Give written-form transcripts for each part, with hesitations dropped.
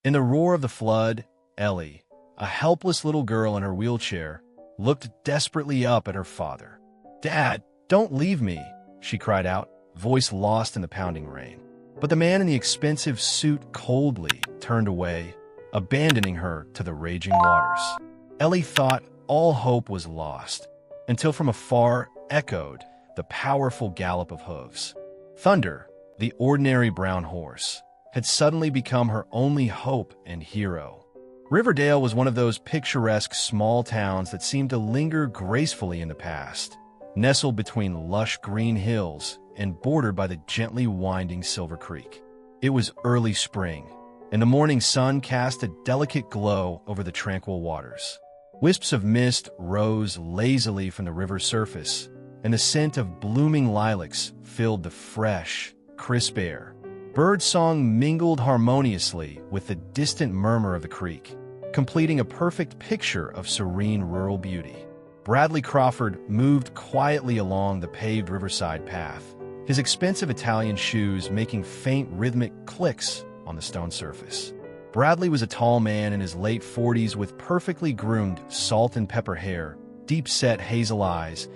In the roar of the flood, Ellie, a helpless little girl in her wheelchair, looked desperately up at her father. "Dad, don't leave me," she cried out, voice lost in the pounding rain. But the man in the expensive suit coldly turned away, abandoning her to the raging waters. Ellie thought all hope was lost, until from afar echoed the powerful gallop of hooves. Thunder, the ordinary brown horse, had suddenly become her only hope and hero. Riverdale was one of those picturesque small towns that seemed to linger gracefully in the past, nestled between lush green hills and bordered by the gently winding Silver Creek. It was early spring, and the morning sun cast a delicate glow over the tranquil waters. Wisps of mist rose lazily from the river's surface, and the scent of blooming lilacs filled the fresh, crisp air. Birdsong mingled harmoniously with the distant murmur of the creek, completing a perfect picture of serene rural beauty. Bradley Crawford moved quietly along the paved riverside path, his expensive Italian shoes making faint rhythmic clicks on the stone surface. Bradley was a tall man in his late 40s with perfectly groomed salt and pepper hair, deep-set hazel eyes,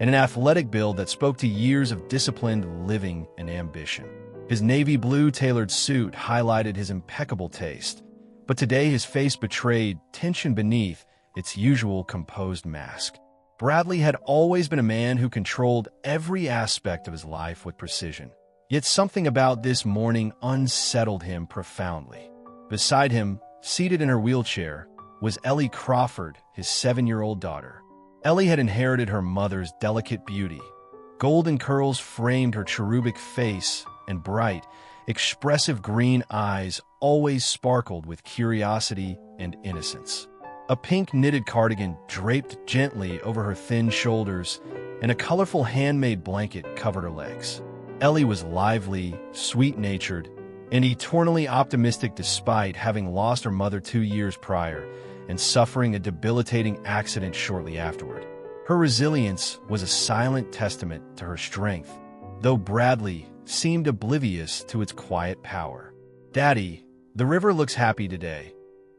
and an athletic build that spoke to years of disciplined living and ambition. His navy blue tailored suit highlighted his impeccable taste, but today his face betrayed tension beneath its usual composed mask. Bradley had always been a man who controlled every aspect of his life with precision. Yet something about this morning unsettled him profoundly. Beside him, seated in her wheelchair, was Ellie Crawford, his 7-year-old daughter. Ellie had inherited her mother's delicate beauty. Golden curls framed her cherubic face, and bright, expressive green eyes always sparkled with curiosity and innocence. A pink knitted cardigan draped gently over her thin shoulders, and a colorful handmade blanket covered her legs. Ellie was lively, sweet-natured, and eternally optimistic despite having lost her mother 2 years prior and suffering a debilitating accident shortly afterward. Her resilience was a silent testament to her strength, though Bradley seemed oblivious to its quiet power. "Daddy, the river looks happy today,"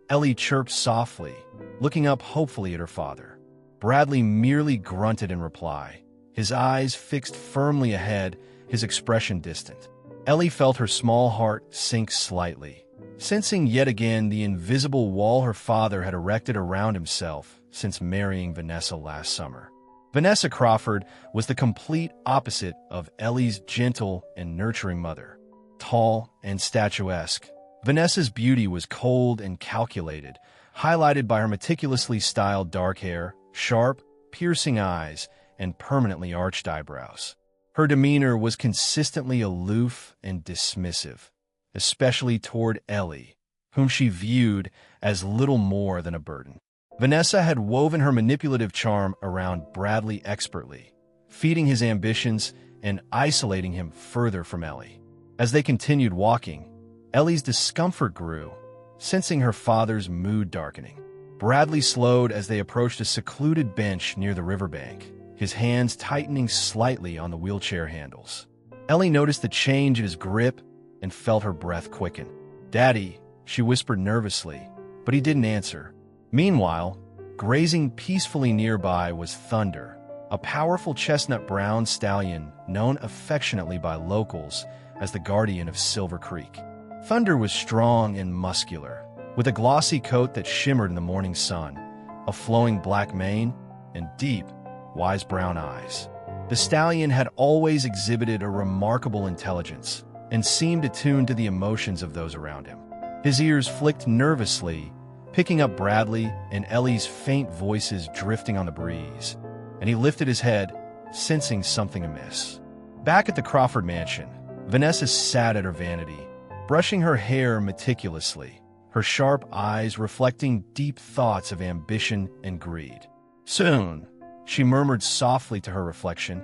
Ellie chirped softly, looking up hopefully at her father. Bradley merely grunted in reply, his eyes fixed firmly ahead, his expression distant. Ellie felt her small heart sink slightly, sensing yet again the invisible wall her father had erected around himself since marrying Vanessa last summer. Vanessa Crawford was the complete opposite of Ellie's gentle and nurturing mother. Tall and statuesque, Vanessa's beauty was cold and calculated, highlighted by her meticulously styled dark hair, sharp, piercing eyes, and permanently arched eyebrows. Her demeanor was consistently aloof and dismissive, especially toward Ellie, whom she viewed as little more than a burden. Vanessa had woven her manipulative charm around Bradley expertly, feeding his ambitions and isolating him further from Ellie. As they continued walking, Ellie's discomfort grew, sensing her father's mood darkening. Bradley slowed as they approached a secluded bench near the riverbank, his hands tightening slightly on the wheelchair handles. Ellie noticed the change in his grip and felt her breath quicken. "Daddy," she whispered nervously, but he didn't answer. Meanwhile, grazing peacefully nearby was Thunder, a powerful chestnut-brown stallion known affectionately by locals as the guardian of Silver Creek. Thunder was strong and muscular, with a glossy coat that shimmered in the morning sun, a flowing black mane, and deep, wise brown eyes. The stallion had always exhibited a remarkable intelligence and seemed attuned to the emotions of those around him. His ears flicked nervously, picking up Bradley and Ellie's faint voices drifting on the breeze, and he lifted his head, sensing something amiss. Back at the Crawford mansion, Vanessa sat at her vanity, brushing her hair meticulously, her sharp eyes reflecting deep thoughts of ambition and greed. "Soon," she murmured softly to her reflection,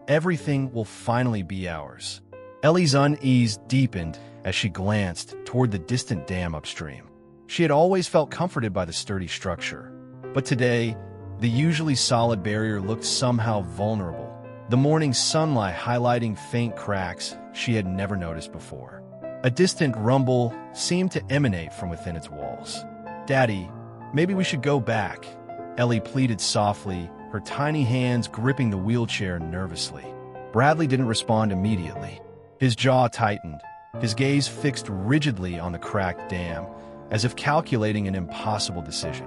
"everything will finally be ours." Ellie's unease deepened as she glanced toward the distant dam upstream. She had always felt comforted by the sturdy structure, but today, the usually solid barrier looked somehow vulnerable, the morning sunlight highlighting faint cracks she had never noticed before. A distant rumble seemed to emanate from within its walls. "Daddy, maybe we should go back," Ellie pleaded softly, her tiny hands gripping the wheelchair nervously. Bradley didn't respond immediately. His jaw tightened, his gaze fixed rigidly on the cracked dam, as if calculating an impossible decision.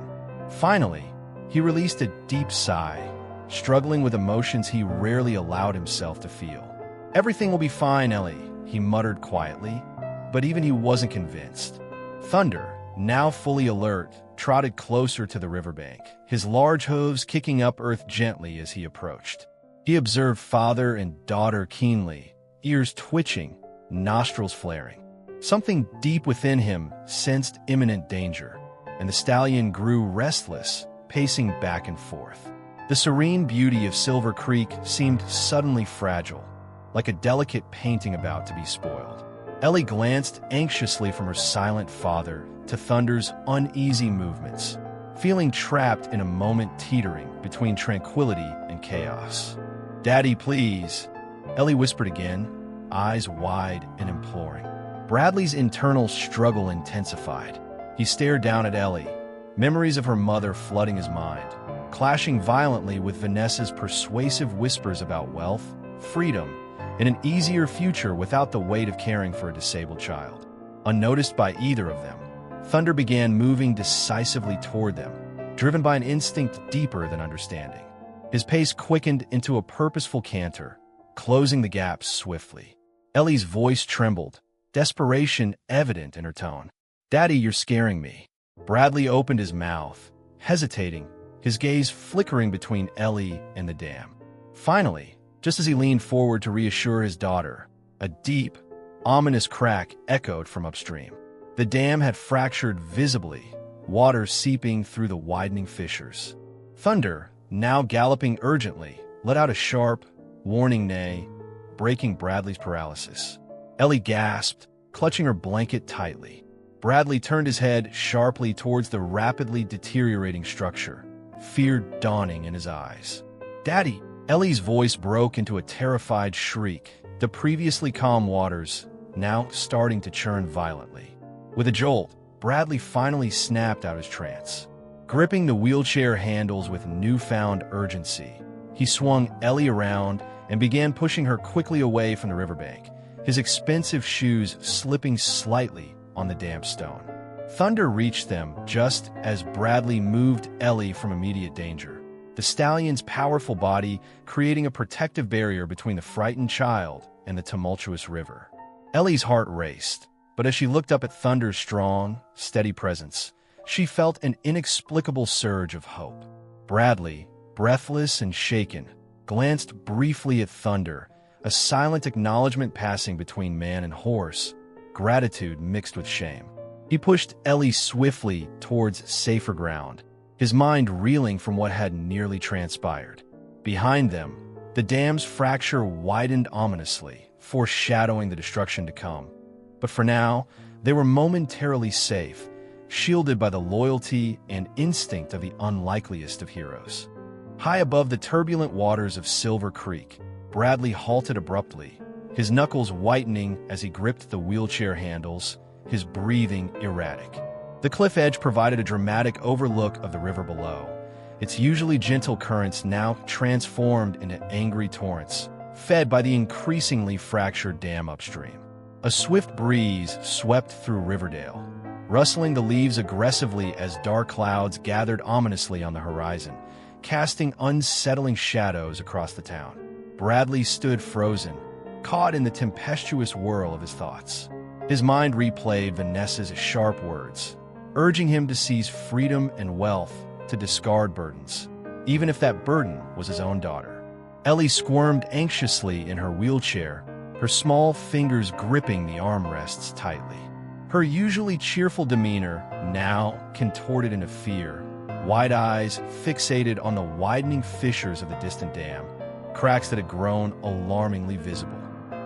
Finally, he released a deep sigh, struggling with emotions he rarely allowed himself to feel. "Everything will be fine, Ellie," he muttered quietly, but even he wasn't convinced. Thunder, now fully alert, trotted closer to the riverbank, his large hooves kicking up earth gently as he approached. He observed father and daughter keenly, ears twitching, nostrils flaring. Something deep within him sensed imminent danger, and the stallion grew restless, pacing back and forth. The serene beauty of Silver Creek seemed suddenly fragile, like a delicate painting about to be spoiled. Ellie glanced anxiously from her silent father to Thunder's uneasy movements, feeling trapped in a moment teetering between tranquility and chaos. "Daddy, please," Ellie whispered again, eyes wide and imploring. Bradley's internal struggle intensified. He stared down at Ellie, memories of her mother flooding his mind, clashing violently with Vanessa's persuasive whispers about wealth, freedom, and an easier future without the weight of caring for a disabled child. Unnoticed by either of them, Thunder began moving decisively toward them, driven by an instinct deeper than understanding. His pace quickened into a purposeful canter, closing the gap swiftly. Ellie's voice trembled, desperation evident in her tone. "Daddy, you're scaring me." Bradley opened his mouth, hesitating, his gaze flickering between Ellie and the dam. Finally, just as he leaned forward to reassure his daughter, a deep, ominous crack echoed from upstream. The dam had fractured visibly, water seeping through the widening fissures. Thunder, now galloping urgently, let out a sharp, warning neigh, breaking Bradley's paralysis. Ellie gasped, clutching her blanket tightly. Bradley turned his head sharply towards the rapidly deteriorating structure, fear dawning in his eyes. "Daddy!" Ellie's voice broke into a terrified shriek, the previously calm waters now starting to churn violently. With a jolt, Bradley finally snapped out his trance. Gripping the wheelchair handles with newfound urgency, he swung Ellie around and began pushing her quickly away from the riverbank, his expensive shoes slipping slightly on the damp stone. Thunder reached them just as Bradley moved Ellie from immediate danger, the stallion's powerful body creating a protective barrier between the frightened child and the tumultuous river. Ellie's heart raced, but as she looked up at Thunder's strong, steady presence, she felt an inexplicable surge of hope. Bradley, breathless and shaken, glanced briefly at Thunder, a silent acknowledgement passing between man and horse, gratitude mixed with shame. He pushed Ellie swiftly towards safer ground, his mind reeling from what had nearly transpired. Behind them, the dam's fracture widened ominously, foreshadowing the destruction to come. But for now, they were momentarily safe, shielded by the loyalty and instinct of the unlikeliest of heroes. High above the turbulent waters of Silver Creek, Bradley halted abruptly, his knuckles whitening as he gripped the wheelchair handles, his breathing erratic. The cliff edge provided a dramatic overlook of the river below, its usually gentle currents now transformed into angry torrents, fed by the increasingly fractured dam upstream. A swift breeze swept through Riverdale, rustling the leaves aggressively as dark clouds gathered ominously on the horizon, casting unsettling shadows across the town. Bradley stood frozen, caught in the tempestuous whirl of his thoughts. His mind replayed Vanessa's sharp words, urging him to seize freedom and wealth, to discard burdens, even if that burden was his own daughter. Ellie squirmed anxiously in her wheelchair, her small fingers gripping the armrests tightly. Her usually cheerful demeanor now contorted into fear, wide eyes fixated on the widening fissures of the distant dam, cracks that had grown alarmingly visible.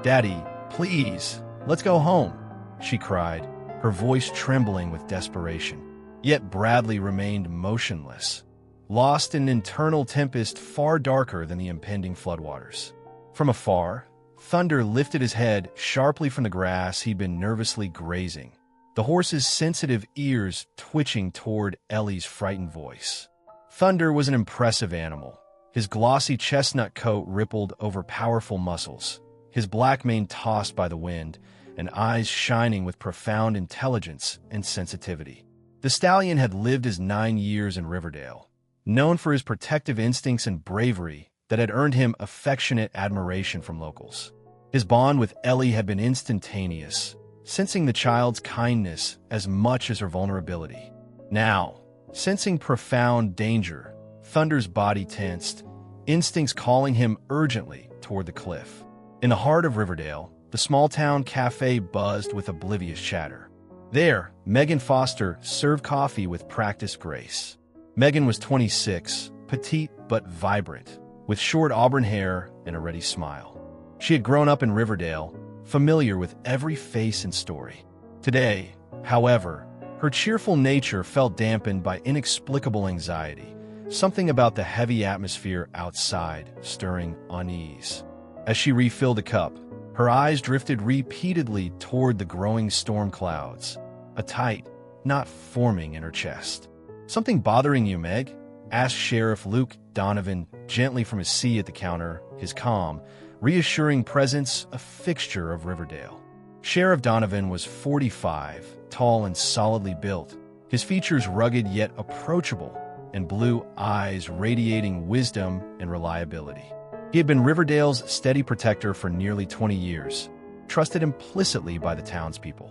"Daddy, please, let's go home," she cried, her voice trembling with desperation. Yet Bradley remained motionless, lost in an internal tempest far darker than the impending floodwaters. From afar, Thunder lifted his head sharply from the grass he'd been nervously grazing, the horse's sensitive ears twitching toward Ellie's frightened voice. Thunder was an impressive animal. His glossy chestnut coat rippled over powerful muscles, his black mane tossed by the wind, and eyes shining with profound intelligence and sensitivity. The stallion had lived his 9 years in Riverdale, known for his protective instincts and bravery that had earned him affectionate admiration from locals. His bond with Ellie had been instantaneous, sensing the child's kindness as much as her vulnerability. Now, sensing profound danger, Thunder's body tensed, instincts calling him urgently toward the cliff. In the heart of Riverdale, the small-town cafe buzzed with oblivious chatter. There, Megan Foster served coffee with practiced grace. Megan was 26, petite but vibrant, with short auburn hair and a ready smile. She had grown up in Riverdale, familiar with every face and story. Today, however, her cheerful nature felt dampened by inexplicable anxiety, something about the heavy atmosphere outside stirring unease. As she refilled a cup, her eyes drifted repeatedly toward the growing storm clouds, a tight knot forming in her chest. "Something bothering you, Meg?" asked Sheriff Luke Donovan gently from his seat at the counter, his calm, reassuring presence a fixture of Riverdale. Sheriff Donovan was 45, tall and solidly built, his features rugged yet approachable, and blue eyes radiating wisdom and reliability. He had been Riverdale's steady protector for nearly 20 years, trusted implicitly by the townspeople.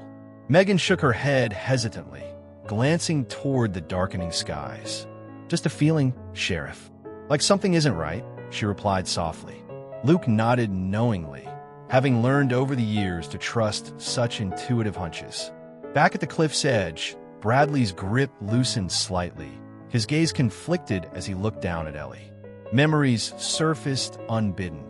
Megan shook her head hesitantly, glancing toward the darkening skies. "Just a feeling, Sheriff. Like something isn't right," she replied softly. Luke nodded knowingly, having learned over the years to trust such intuitive hunches. Back at the cliff's edge, Bradley's grip loosened slightly, his gaze conflicted as he looked down at Ellie. Memories surfaced unbidden.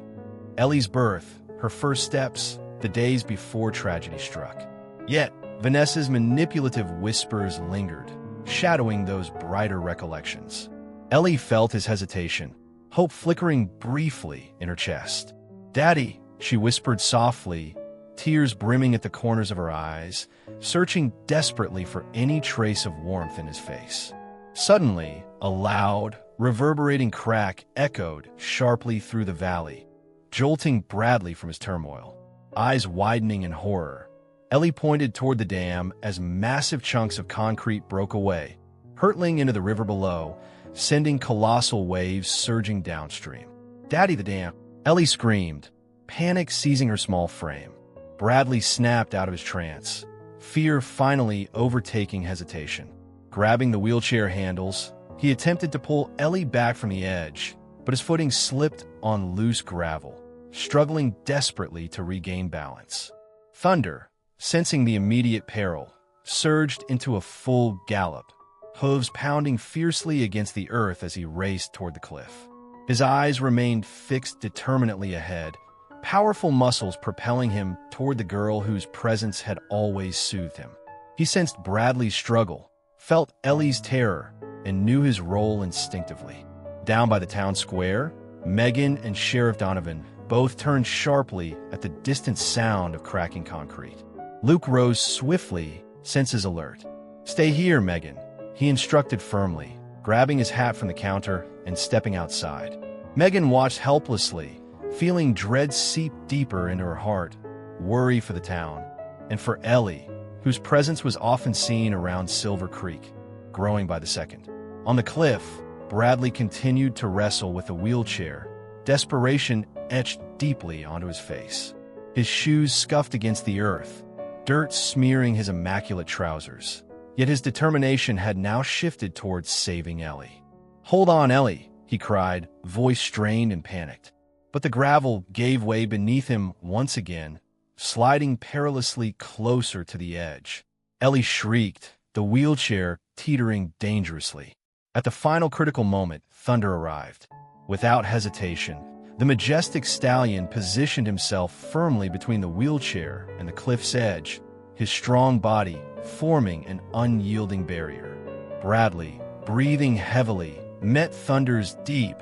Ellie's birth, her first steps, the days before tragedy struck. Yet, Vanessa's manipulative whispers lingered, shadowing those brighter recollections. Ellie felt his hesitation, hope flickering briefly in her chest. "Daddy," she whispered softly, tears brimming at the corners of her eyes, searching desperately for any trace of warmth in his face. Suddenly, a loud, reverberating crack echoed sharply through the valley, jolting Bradley from his turmoil. Eyes widening in horror, Ellie pointed toward the dam as massive chunks of concrete broke away, hurtling into the river below, sending colossal waves surging downstream. "Daddy, the dam!" Ellie screamed, panic seizing her small frame. Bradley snapped out of his trance, fear finally overtaking hesitation. Grabbing the wheelchair handles, he attempted to pull Ellie back from the edge, but his footing slipped on loose gravel, struggling desperately to regain balance. Thunder, sensing the immediate peril, surged into a full gallop, hooves pounding fiercely against the earth as he raced toward the cliff. His eyes remained fixed determinately ahead, powerful muscles propelling him toward the girl whose presence had always soothed him. He sensed Bradley's struggle, felt Ellie's terror, and knew his role instinctively. Down by the town square, Megan and Sheriff Donovan both turned sharply at the distant sound of cracking concrete. Luke rose swiftly, senses alert. "Stay here, Megan," he instructed firmly, grabbing his hat from the counter and stepping outside. Megan watched helplessly, feeling dread seep deeper into her heart, worry for the town, and for Ellie, whose presence was often seen around Silver Creek, growing by the second. On the cliff, Bradley continued to wrestle with a wheelchair, desperation etched deeply onto his face. His shoes scuffed against the earth, dirt smearing his immaculate trousers. Yet his determination had now shifted towards saving Ellie. "Hold on, Ellie," he cried, voice strained and panicked. But the gravel gave way beneath him once again, sliding perilously closer to the edge. Ellie shrieked, the wheelchair teetering dangerously. At the final critical moment, Thunder arrived. Without hesitation, the majestic stallion positioned himself firmly between the wheelchair and the cliff's edge, his strong body forming an unyielding barrier. Bradley, breathing heavily, met Thunder's deep,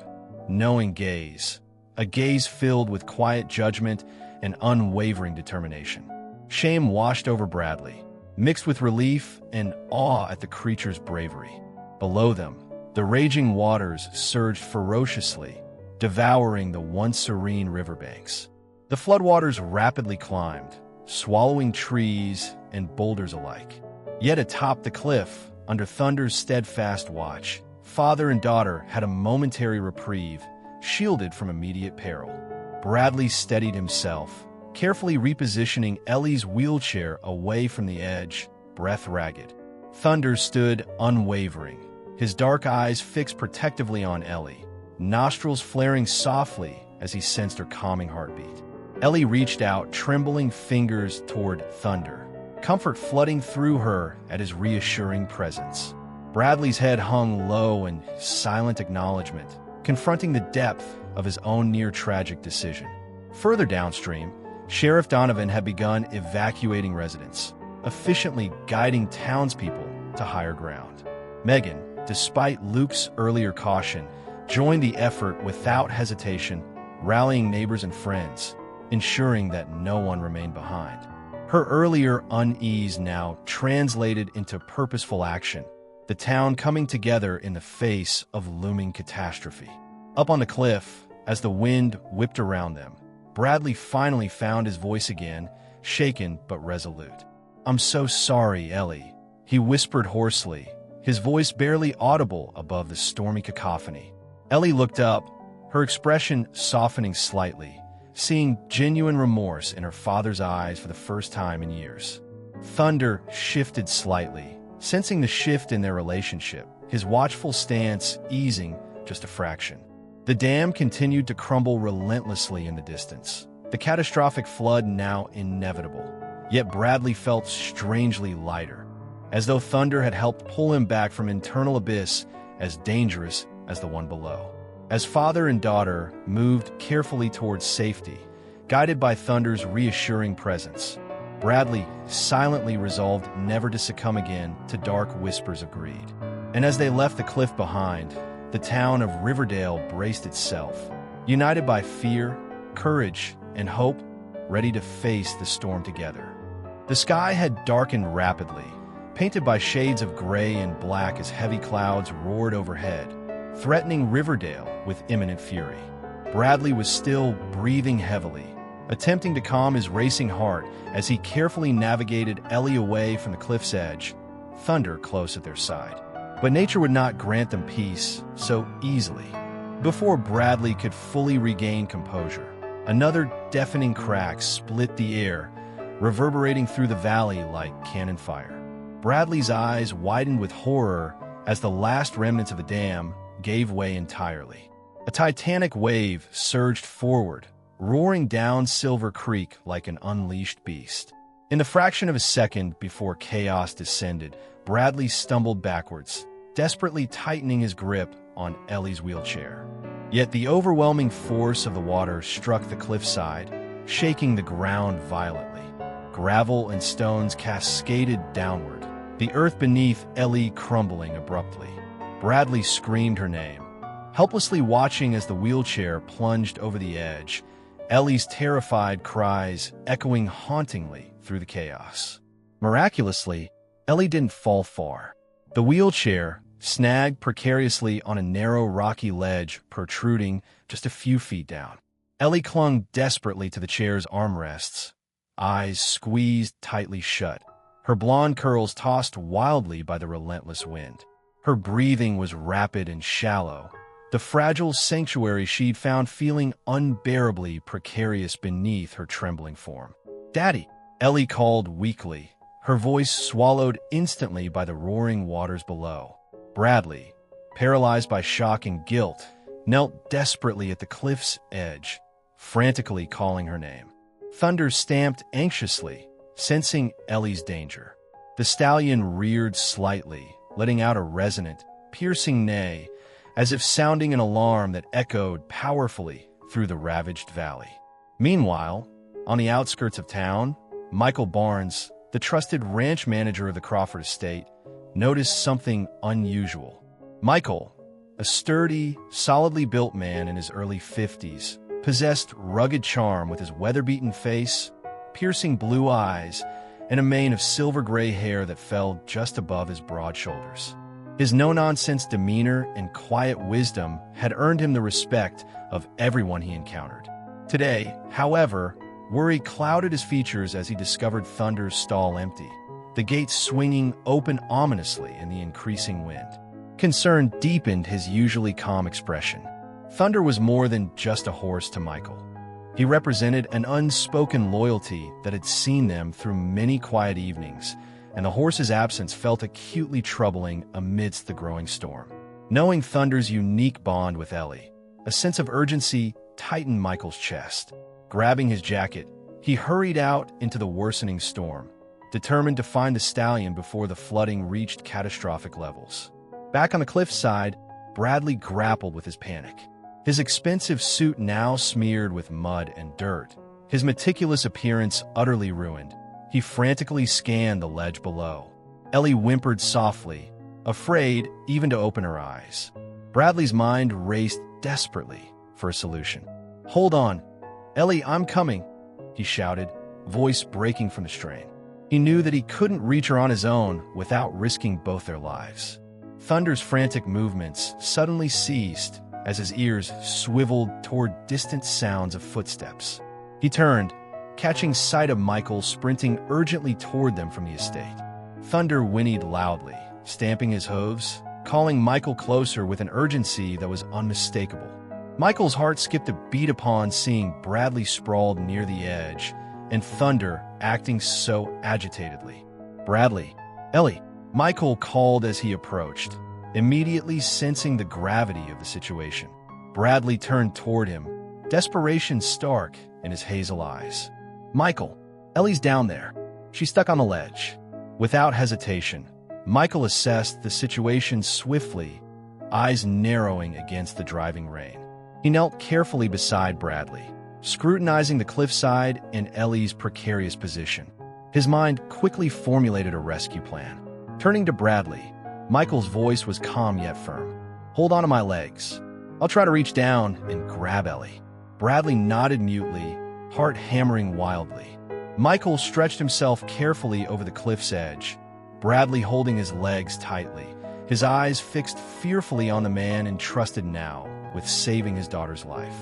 knowing gaze, a gaze filled with quiet judgment and unwavering determination. Shame washed over Bradley, mixed with relief and awe at the creature's bravery. Below them, the raging waters surged ferociously, devouring the once serene riverbanks. The floodwaters rapidly climbed, swallowing trees and boulders alike. Yet atop the cliff, under Thunder's steadfast watch, father and daughter had a momentary reprieve, shielded from immediate peril. Bradley steadied himself, carefully repositioning Ellie's wheelchair away from the edge, breath ragged. Thunder stood unwavering, his dark eyes fixed protectively on Ellie, nostrils flaring softly as he sensed her calming heartbeat. Ellie reached out trembling fingers toward Thunder, comfort flooding through her at his reassuring presence. Bradley's head hung low in silent acknowledgement, confronting the depth of his own near-tragic decision. Further downstream, Sheriff Donovan had begun evacuating residents, efficiently guiding townspeople to higher ground. Megan, despite Luke's earlier caution, joined the effort without hesitation, rallying neighbors and friends, ensuring that no one remained behind. Her earlier unease now translated into purposeful action, the town coming together in the face of looming catastrophe. Up on the cliff, as the wind whipped around them, Bradley finally found his voice again, shaken but resolute. "I'm so sorry, Ellie," he whispered hoarsely, his voice barely audible above the stormy cacophony. Ellie looked up, her expression softening slightly, seeing genuine remorse in her father's eyes for the first time in years. Thunder shifted slightly, sensing the shift in their relationship, his watchful stance easing just a fraction. The dam continued to crumble relentlessly in the distance, the catastrophic flood now inevitable. Yet Bradley felt strangely lighter, as though Thunder had helped pull him back from an internal abyss as dangerous as the one below. As father and daughter moved carefully towards safety, guided by Thunder's reassuring presence, Bradley silently resolved never to succumb again to dark whispers of greed. And as they left the cliff behind, the town of Riverdale braced itself, united by fear, courage, and hope, ready to face the storm together. The sky had darkened rapidly, painted by shades of gray and black as heavy clouds roared overhead, threatening Riverdale with imminent fury. Bradley was still breathing heavily, attempting to calm his racing heart as he carefully navigated Ellie away from the cliff's edge, Thunder close at their side. But nature would not grant them peace so easily. Before Bradley could fully regain composure, another deafening crack split the air, reverberating through the valley like cannon fire. Bradley's eyes widened with horror as the last remnants of the dam gave way entirely. A titanic wave surged forward, roaring down Silver Creek like an unleashed beast. In the fraction of a second before chaos descended, Bradley stumbled backwards, desperately tightening his grip on Ellie's wheelchair. Yet the overwhelming force of the water struck the cliffside, shaking the ground violently. Gravel and stones cascaded downward, the earth beneath Ellie crumbling abruptly. Bradley screamed her name, helplessly watching as the wheelchair plunged over the edge, Ellie's terrified cries echoing hauntingly through the chaos. Miraculously, Ellie didn't fall far. The wheelchair snagged precariously on a narrow rocky ledge protruding just a few feet down. Ellie clung desperately to the chair's armrests, eyes squeezed tightly shut, her blonde curls tossed wildly by the relentless wind. Her breathing was rapid and shallow, the fragile sanctuary she'd found feeling unbearably precarious beneath her trembling form. "Daddy," Ellie called weakly, her voice swallowed instantly by the roaring waters below. Bradley, paralyzed by shock and guilt, knelt desperately at the cliff's edge, frantically calling her name. Thunder stamped anxiously, sensing Ellie's danger. The stallion reared slightly, letting out a resonant, piercing neigh, as if sounding an alarm that echoed powerfully through the ravaged valley. Meanwhile, on the outskirts of town, Michael Barnes, the trusted ranch manager of the Crawford estate, noticed something unusual. Michael, a sturdy, solidly built man in his early 50s, possessed rugged charm with his weather-beaten face, piercing blue eyes, and a mane of silver-gray hair that fell just above his broad shoulders. His no-nonsense demeanor and quiet wisdom had earned him the respect of everyone he encountered. Today, however, worry clouded his features as he discovered Thunder's stall empty, the gate swinging open ominously in the increasing wind. Concern deepened his usually calm expression. Thunder was more than just a horse to Michael. He represented an unspoken loyalty that had seen them through many quiet evenings, and the horse's absence felt acutely troubling amidst the growing storm. Knowing Thunder's unique bond with Ellie, a sense of urgency tightened Michael's chest. Grabbing his jacket, he hurried out into the worsening storm, determined to find the stallion before the flooding reached catastrophic levels. Back on the cliffside, Bradley grappled with his panic. His expensive suit now smeared with mud and dirt, his meticulous appearance utterly ruined. He frantically scanned the ledge below. Ellie whimpered softly, afraid even to open her eyes. Bradley's mind raced desperately for a solution. "Hold on. Ellie, I'm coming," he shouted, voice breaking from the strain. He knew that he couldn't reach her on his own without risking both their lives. Thunder's frantic movements suddenly ceased as his ears swiveled toward distant sounds of footsteps. He turned, catching sight of Michael sprinting urgently toward them from the estate. Thunder whinnied loudly, stamping his hooves, calling Michael closer with an urgency that was unmistakable. Michael's heart skipped a beat upon seeing Bradley sprawled near the edge and Thunder acting so agitatedly. "Bradley, Ellie," Michael called as he approached, immediately sensing the gravity of the situation. Bradley turned toward him, desperation stark in his hazel eyes. "Michael, Ellie's down there. She's stuck on the ledge." Without hesitation, Michael assessed the situation swiftly, eyes narrowing against the driving rain. He knelt carefully beside Bradley, scrutinizing the cliffside and Ellie's precarious position. His mind quickly formulated a rescue plan. Turning to Bradley, Michael's voice was calm yet firm. "Hold on to my legs. I'll try to reach down and grab Ellie." Bradley nodded mutely, heart hammering wildly. Michael stretched himself carefully over the cliff's edge, Bradley holding his legs tightly, his eyes fixed fearfully on the man entrusted now with saving his daughter's life.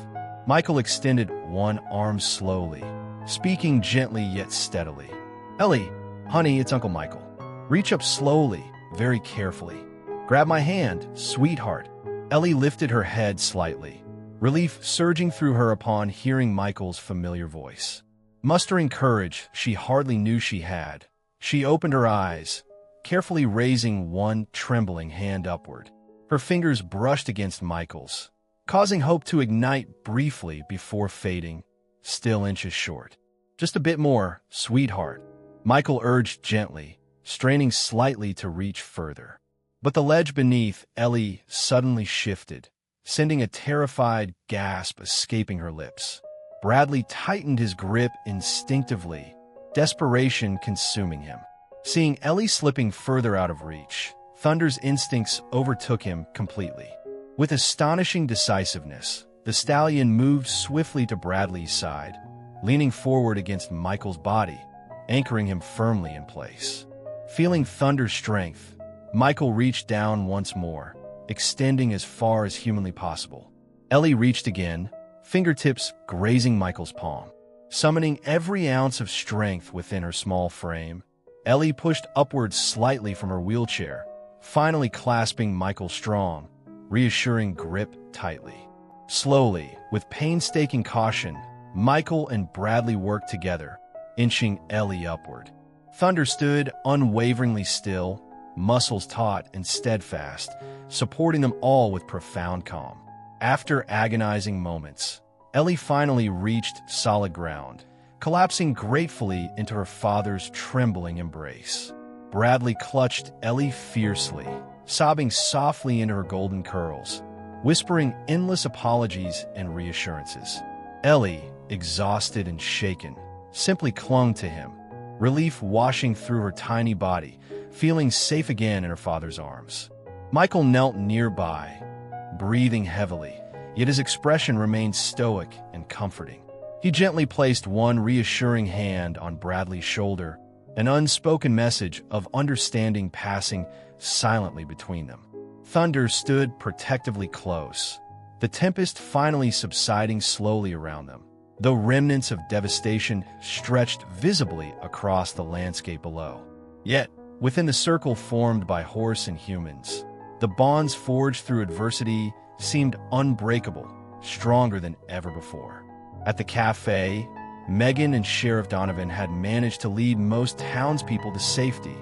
Michael extended one arm slowly, speaking gently yet steadily. "Ellie, honey, it's Uncle Michael. Reach up slowly, very carefully. Grab my hand, sweetheart." Ellie lifted her head slightly, relief surging through her upon hearing Michael's familiar voice. Mustering courage she hardly knew she had, she opened her eyes, carefully raising one trembling hand upward. Her fingers brushed against Michael's, causing hope to ignite briefly before fading, still inches short. "Just a bit more, sweetheart," Michael urged gently, straining slightly to reach further. But the ledge beneath Ellie suddenly shifted, sending a terrified gasp escaping her lips. Bradley tightened his grip instinctively, desperation consuming him. Seeing Ellie slipping further out of reach, Thunder's instincts overtook him completely. With astonishing decisiveness, the stallion moved swiftly to Bradley's side, leaning forward against Michael's body, anchoring him firmly in place. Feeling Thunder's strength, Michael reached down once more, extending as far as humanly possible. Ellie reached again, fingertips grazing Michael's palm. Summoning every ounce of strength within her small frame, Ellie pushed upwards slightly from her wheelchair, finally clasping Michael's strong, reassuring grip tightly. Slowly, with painstaking caution, Michael and Bradley worked together, inching Ellie upward. Thunder stood unwaveringly still, muscles taut and steadfast, supporting them all with profound calm. After agonizing moments, Ellie finally reached solid ground, collapsing gratefully into her father's trembling embrace. Bradley clutched Ellie fiercely, sobbing softly into her golden curls, whispering endless apologies and reassurances. Ellie, exhausted and shaken, simply clung to him, relief washing through her tiny body, feeling safe again in her father's arms. Michael knelt nearby, breathing heavily, yet his expression remained stoic and comforting. He gently placed one reassuring hand on Bradley's shoulder, an unspoken message of understanding passing silently between them. Thunder stood protectively close, the tempest finally subsiding slowly around them, though remnants of devastation stretched visibly across the landscape below. Yet, within the circle formed by horse and humans, the bonds forged through adversity seemed unbreakable, stronger than ever before. At the cafe, Megan and Sheriff Donovan had managed to lead most townspeople to safety,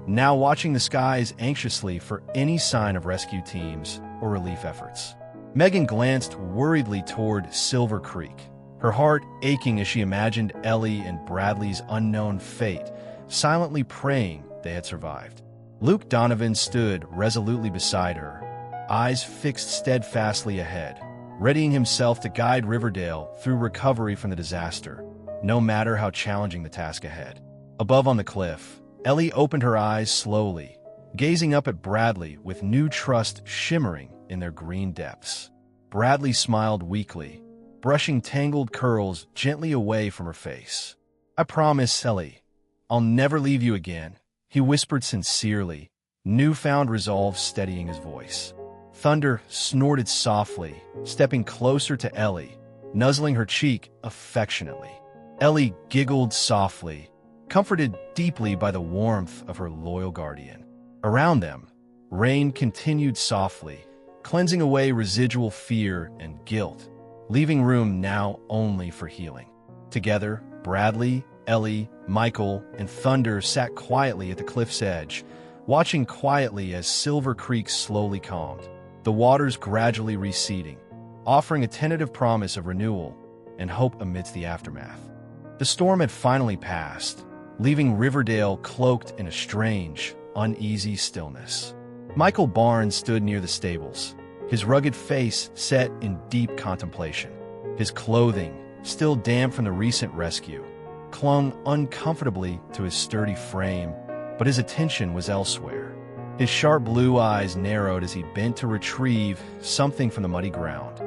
now watching the skies anxiously for any sign of rescue teams or relief efforts. Megan glanced worriedly toward Silver Creek, her heart aching as she imagined Ellie and Bradley's unknown fate, silently praying they had survived. Luke Donovan stood resolutely beside her, eyes fixed steadfastly ahead, readying himself to guide Riverdale through recovery from the disaster, no matter how challenging the task ahead. Above on the cliff, Ellie opened her eyes slowly, gazing up at Bradley with new trust shimmering in their green depths. Bradley smiled weakly, brushing tangled curls gently away from her face. "I promise, Ellie, I'll never leave you again," he whispered sincerely, newfound resolve steadying his voice. Thunder snorted softly, stepping closer to Ellie, nuzzling her cheek affectionately. Ellie giggled softly, comforted deeply by the warmth of her loyal guardian. Around them, rain continued softly, cleansing away residual fear and guilt, leaving room now only for healing. Together, Bradley, Ellie, Michael, and Thunder sat quietly at the cliff's edge, watching quietly as Silver Creek slowly calmed, the waters gradually receding, offering a tentative promise of renewal and hope amidst the aftermath. The storm had finally passed, leaving Riverdale cloaked in a strange, uneasy stillness. Michael Barnes stood near the stables, his rugged face set in deep contemplation. His clothing, still damp from the recent rescue, clung uncomfortably to his sturdy frame, but his attention was elsewhere. His sharp blue eyes narrowed as he bent to retrieve something from the muddy ground.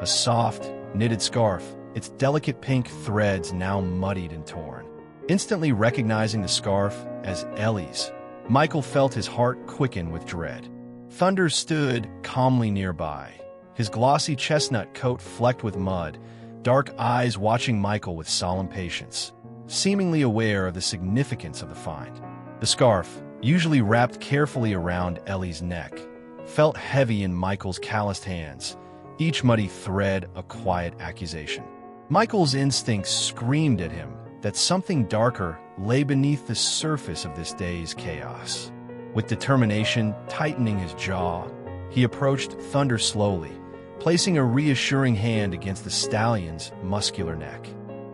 A soft, knitted scarf, its delicate pink threads now muddied and torn. Instantly recognizing the scarf as Ellie's, Michael felt his heart quicken with dread. Thunder stood calmly nearby, his glossy chestnut coat flecked with mud, dark eyes watching Michael with solemn patience, seemingly aware of the significance of the find. The scarf, usually wrapped carefully around Ellie's neck, felt heavy in Michael's calloused hands, each muddy thread a quiet accusation. Michael's instincts screamed at him that something darker lay beneath the surface of this day's chaos. With determination tightening his jaw, he approached Thunder slowly, placing a reassuring hand against the stallion's muscular neck.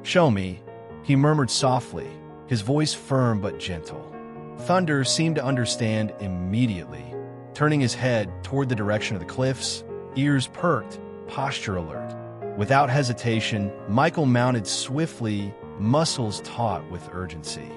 "Show me," he murmured softly, his voice firm but gentle. Thunder seemed to understand immediately, turning his head toward the direction of the cliffs, ears perked, posture alert. Without hesitation, Michael mounted swiftly, muscles taut with urgency.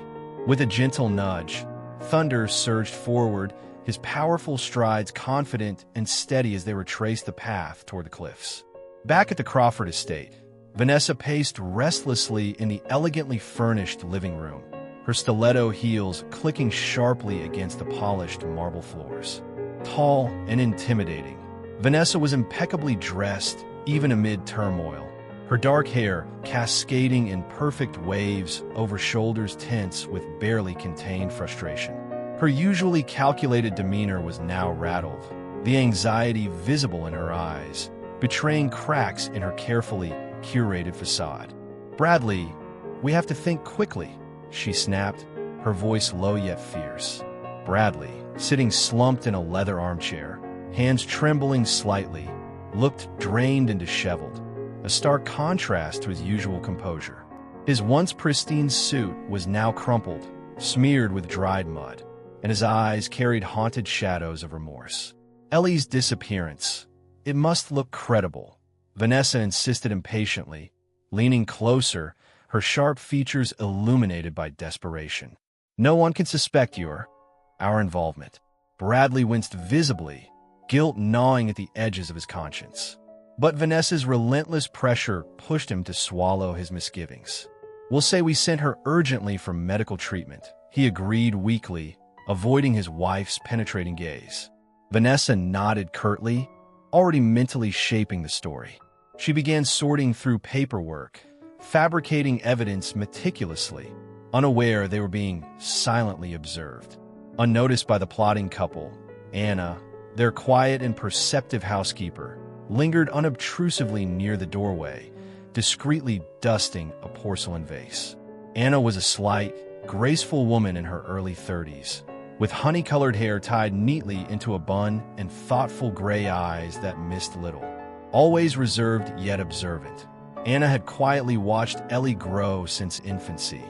With a gentle nudge, Thunder surged forward, his powerful strides confident and steady as they retraced the path toward the cliffs. Back at the Crawford estate, Vanessa paced restlessly in the elegantly furnished living room, her stiletto heels clicking sharply against the polished marble floors. Tall and intimidating, Vanessa was impeccably dressed, even amid turmoil, her dark hair cascading in perfect waves over shoulders tense with barely contained frustration. Her usually calculated demeanor was now rattled, the anxiety visible in her eyes, betraying cracks in her carefully curated facade. "Bradley, we have to think quickly," she snapped, her voice low yet fierce. Bradley, sitting slumped in a leather armchair, hands trembling slightly, looked drained and disheveled, a stark contrast to his usual composure. His once pristine suit was now crumpled, smeared with dried mud, and his eyes carried haunted shadows of remorse. Ellie's disappearance. It must look credible, Vanessa insisted impatiently, leaning closer, her sharp features illuminated by desperation. "No one can suspect our involvement." Bradley winced visibly, guilt gnawing at the edges of his conscience. But Vanessa's relentless pressure pushed him to swallow his misgivings. "We'll say we sent her urgently for medical treatment," he agreed weakly, avoiding his wife's penetrating gaze. Vanessa nodded curtly, already mentally shaping the story. She began sorting through paperwork, fabricating evidence meticulously, unaware they were being silently observed. Unnoticed by the plotting couple, Anna, their quiet and perceptive housekeeper, lingered unobtrusively near the doorway, discreetly dusting a porcelain vase. Anna was a slight, graceful woman in her early 30s, with honey-colored hair tied neatly into a bun and thoughtful gray eyes that missed little. Always reserved yet observant, Anna had quietly watched Ellie grow since infancy,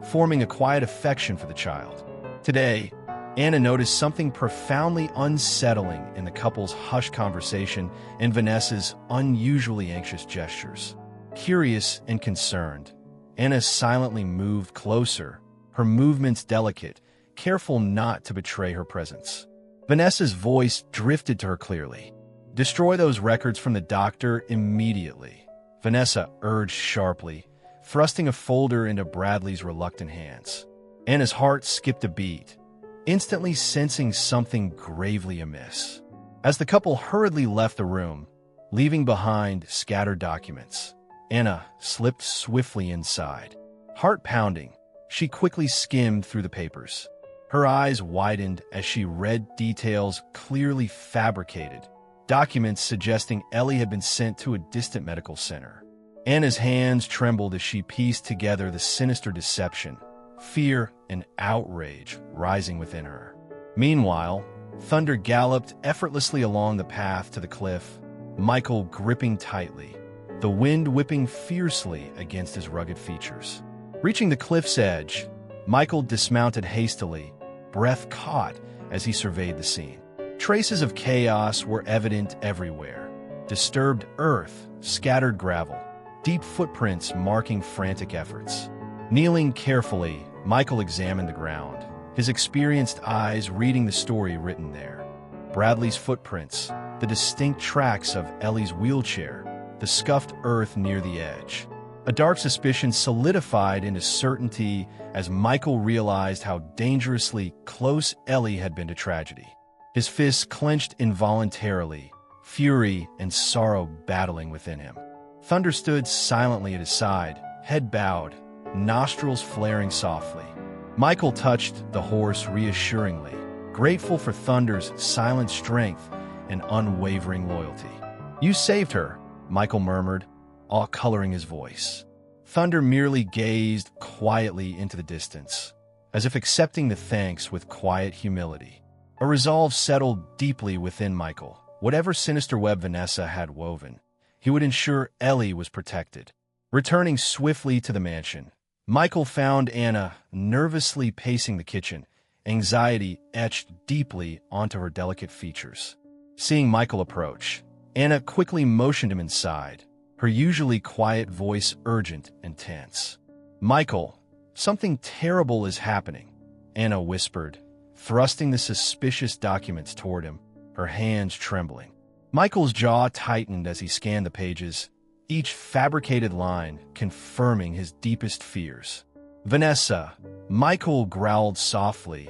forming a quiet affection for the child. Today, Anna noticed something profoundly unsettling in the couple's hushed conversation and Vanessa's unusually anxious gestures. Curious and concerned, Anna silently moved closer, her movements delicate, careful not to betray her presence. Vanessa's voice drifted to her clearly. "Destroy those records from the doctor immediately," Vanessa urged sharply, thrusting a folder into Bradley's reluctant hands. Anna's heart skipped a beat, instantly sensing something gravely amiss. As the couple hurriedly left the room, leaving behind scattered documents, Anna slipped swiftly inside. Heart pounding, she quickly skimmed through the papers. Her eyes widened as she read details clearly fabricated, documents suggesting Ellie had been sent to a distant medical center. Anna's hands trembled as she pieced together the sinister deception, fear and outrage rising within her. Meanwhile, Thunder galloped effortlessly along the path to the cliff, Michael gripping tightly, the wind whipping fiercely against his rugged features. Reaching the cliff's edge, Michael dismounted hastily, breath caught as he surveyed the scene. Traces of chaos were evident everywhere. Disturbed earth, scattered gravel, deep footprints marking frantic efforts. Kneeling carefully, Michael examined the ground, his experienced eyes reading the story written there. Bradley's footprints, the distinct tracks of Ellie's wheelchair, the scuffed earth near the edge. A dark suspicion solidified into certainty as Michael realized how dangerously close Ellie had been to tragedy. His fists clenched involuntarily, fury and sorrow battling within him. Thunder stood silently at his side, head bowed, nostrils flaring softly. Michael touched the horse reassuringly, grateful for Thunder's silent strength and unwavering loyalty. "You saved her," Michael murmured, awe coloring his voice. Thunder merely gazed quietly into the distance, as if accepting the thanks with quiet humility. A resolve settled deeply within Michael. Whatever sinister web Vanessa had woven, he would ensure Ellie was protected. Returning swiftly to the mansion, Michael found Anna nervously pacing the kitchen, anxiety etched deeply onto her delicate features. Seeing Michael approach, Anna quickly motioned him inside, her usually quiet voice urgent and tense. "Michael, something terrible is happening," Anna whispered, thrusting the suspicious documents toward him, her hands trembling. Michael's jaw tightened as he scanned the pages, each fabricated line confirming his deepest fears. "Vanessa," Michael growled softly,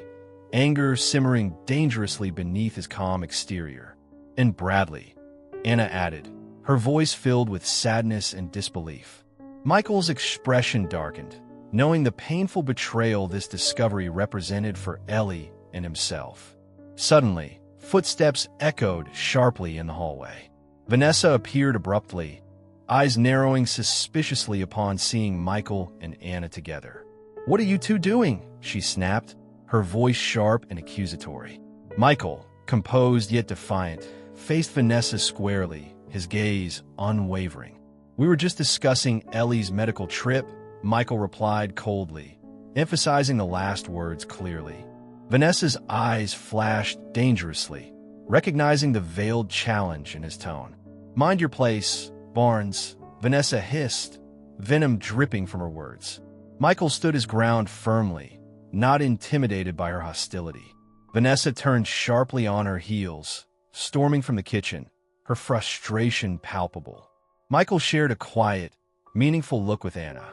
anger simmering dangerously beneath his calm exterior. "And Bradley," Anna added, her voice filled with sadness and disbelief. Michael's expression darkened, knowing the painful betrayal this discovery represented for Ellie and himself. Suddenly, footsteps echoed sharply in the hallway. Vanessa appeared abruptly, eyes narrowing suspiciously upon seeing Michael and Anna together. "What are you two doing?" she snapped, her voice sharp and accusatory. Michael, composed yet defiant, faced Vanessa squarely, his gaze unwavering. "We were just discussing Ellie's medical trip," Michael replied coldly, emphasizing the last words clearly. Vanessa's eyes flashed dangerously, recognizing the veiled challenge in his tone. "Mind your place, Barnes," Vanessa hissed, venom dripping from her words. Michael stood his ground firmly, not intimidated by her hostility. Vanessa turned sharply on her heels, storming from the kitchen, her frustration palpable. Michael shared a quiet, meaningful look with Anna.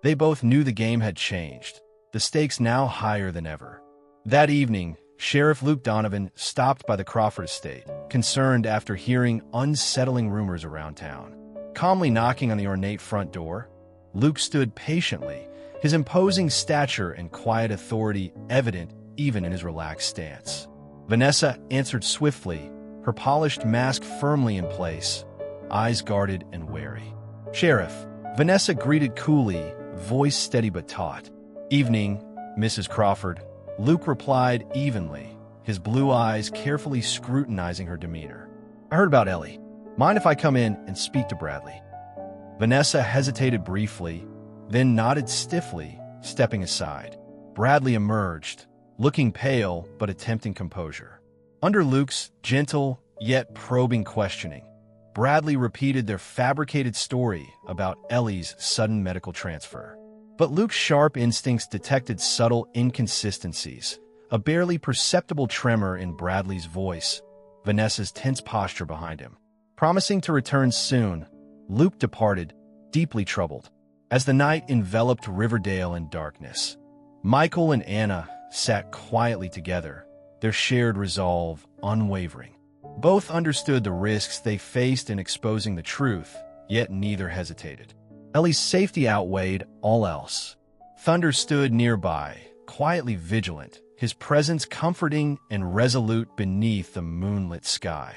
They both knew the game had changed, the stakes now higher than ever. That evening, Sheriff Luke Donovan stopped by the Crawford estate, concerned after hearing unsettling rumors around town. Calmly knocking on the ornate front door, Luke stood patiently, his imposing stature and quiet authority evident even in his relaxed stance. Vanessa answered swiftly, her polished mask firmly in place, eyes guarded and wary. "Sheriff," Vanessa greeted coolly, voice steady but taut. "Evening, Mrs. Crawford," Luke replied evenly, his blue eyes carefully scrutinizing her demeanor. "I heard about Ellie. Mind if I come in and speak to Bradley?" Vanessa hesitated briefly, then nodded stiffly, stepping aside. Bradley emerged, looking pale but attempting composure. Under Luke's gentle yet probing questioning, Bradley repeated their fabricated story about Ellie's sudden medical transfer. But Luke's sharp instincts detected subtle inconsistencies, a barely perceptible tremor in Bradley's voice, Vanessa's tense posture behind him. Promising to return soon, Luke departed, deeply troubled. As the night enveloped Riverdale in darkness, Michael and Anna sat quietly together, their shared resolve unwavering. Both understood the risks they faced in exposing the truth, yet neither hesitated. Ellie's safety outweighed all else. Thunder stood nearby, quietly vigilant, his presence comforting and resolute beneath the moonlit sky.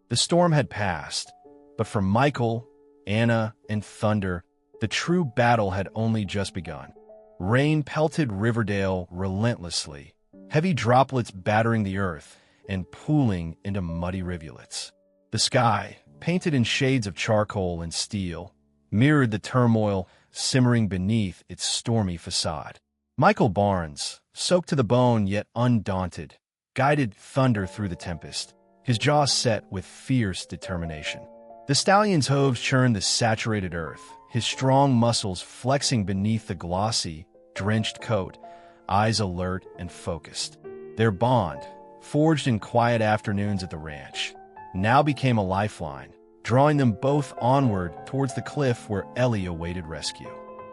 The storm had passed, but for Michael, Anna, and Thunder, the true battle had only just begun. Rain pelted Riverdale relentlessly, heavy droplets battering the earth and pooling into muddy rivulets. The sky, painted in shades of charcoal and steel, mirrored the turmoil simmering beneath its stormy facade. Michael Barnes, soaked to the bone yet undaunted, guided Thunder through the tempest, his jaw set with fierce determination. The stallion's hooves churned the saturated earth, his strong muscles flexing beneath the glossy, drenched coat, eyes alert and focused. Their bond, forged in quiet afternoons at the ranch, now became a lifeline, drawing them both onward towards the cliff where Ellie awaited rescue.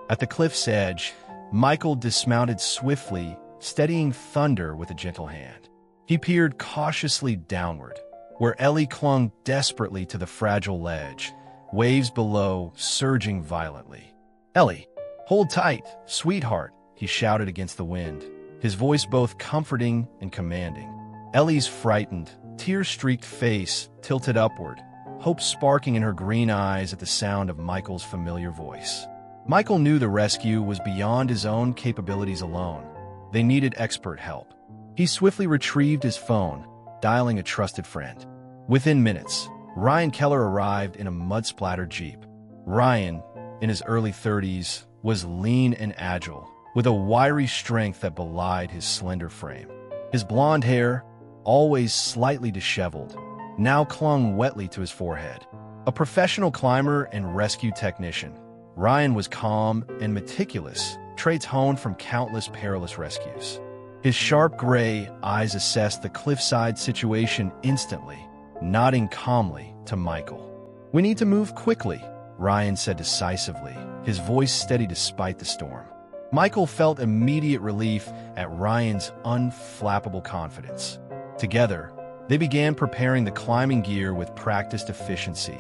At the cliff's edge, Michael dismounted swiftly, steadying Thunder with a gentle hand. He peered cautiously downward, where Ellie clung desperately to the fragile ledge, waves below surging violently. "Ellie, hold tight, sweetheart," he shouted against the wind, his voice both comforting and commanding. Ellie's frightened, tear-streaked face tilted upward, hope sparking in her green eyes at the sound of Michael's familiar voice. Michael knew the rescue was beyond his own capabilities alone. They needed expert help. He swiftly retrieved his phone, dialing a trusted friend. Within minutes, Ryan Keller arrived in a mud-splattered Jeep. Ryan, in his early 30s, was lean and agile, with a wiry strength that belied his slender frame. His blonde hair, always slightly disheveled, now clung wetly to his forehead. A professional climber and rescue technician, Ryan was calm and meticulous, traits honed from countless perilous rescues. His sharp gray eyes assessed the cliffside situation instantly, nodding calmly to Michael. "We need to move quickly," Ryan said decisively, his voice steady despite the storm. Michael felt immediate relief at Ryan's unflappable confidence. Together, they began preparing the climbing gear with practiced efficiency,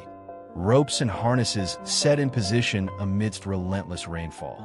ropes and harnesses set in position amidst relentless rainfall.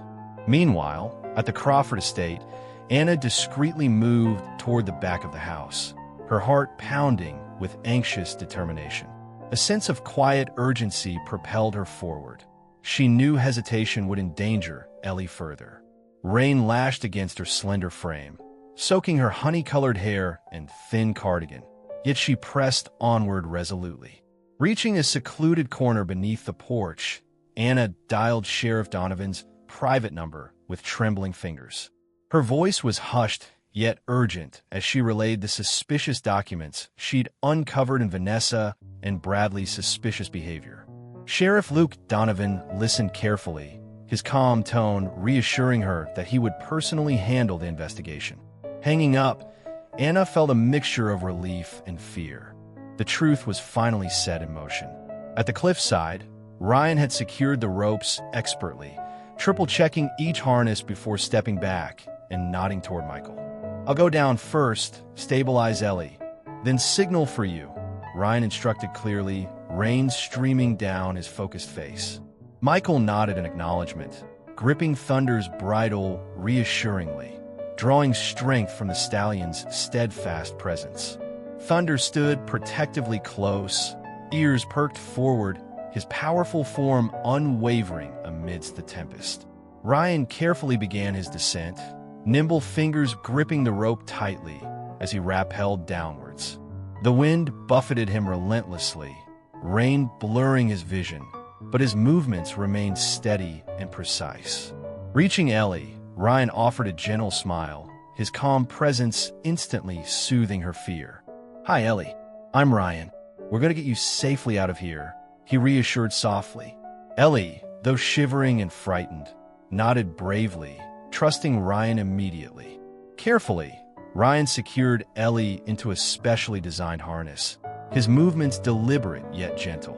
Meanwhile, at the Crawford estate, Anna discreetly moved toward the back of the house, her heart pounding with anxious determination. A sense of quiet urgency propelled her forward. She knew hesitation would endanger Ellie further. Rain lashed against her slender frame, soaking her honey-colored hair and thin cardigan, yet she pressed onward resolutely. Reaching a secluded corner beneath the porch, Anna dialed Sheriff Donovan's private number with trembling fingers. Her voice was hushed yet urgent as she relayed the suspicious documents she'd uncovered in Vanessa and Bradley's suspicious behavior. Sheriff Luke Donovan listened carefully, his calm tone reassuring her that he would personally handle the investigation. Hanging up, Anna felt a mixture of relief and fear. The truth was finally set in motion. At the cliffside, Ryan had secured the ropes expertly, triple-checking each harness before stepping back and nodding toward Michael. "I'll go down first, stabilize Ellie, then signal for you," Ryan instructed clearly, rain streaming down his focused face. Michael nodded in acknowledgement, gripping Thunder's bridle reassuringly, drawing strength from the stallion's steadfast presence. Thunder stood protectively close, ears perked forward, his powerful form unwavering amidst the tempest. Ryan carefully began his descent, nimble fingers gripping the rope tightly as he rappelled downwards. The wind buffeted him relentlessly, rain blurring his vision, but his movements remained steady and precise. Reaching Ellie, Ryan offered a gentle smile, his calm presence instantly soothing her fear. "Hi, Ellie. I'm Ryan. We're going to get you safely out of here," he reassured softly. Ellie, though shivering and frightened, nodded bravely, trusting Ryan immediately. Carefully, Ryan secured Ellie into a specially designed harness, his movements deliberate yet gentle.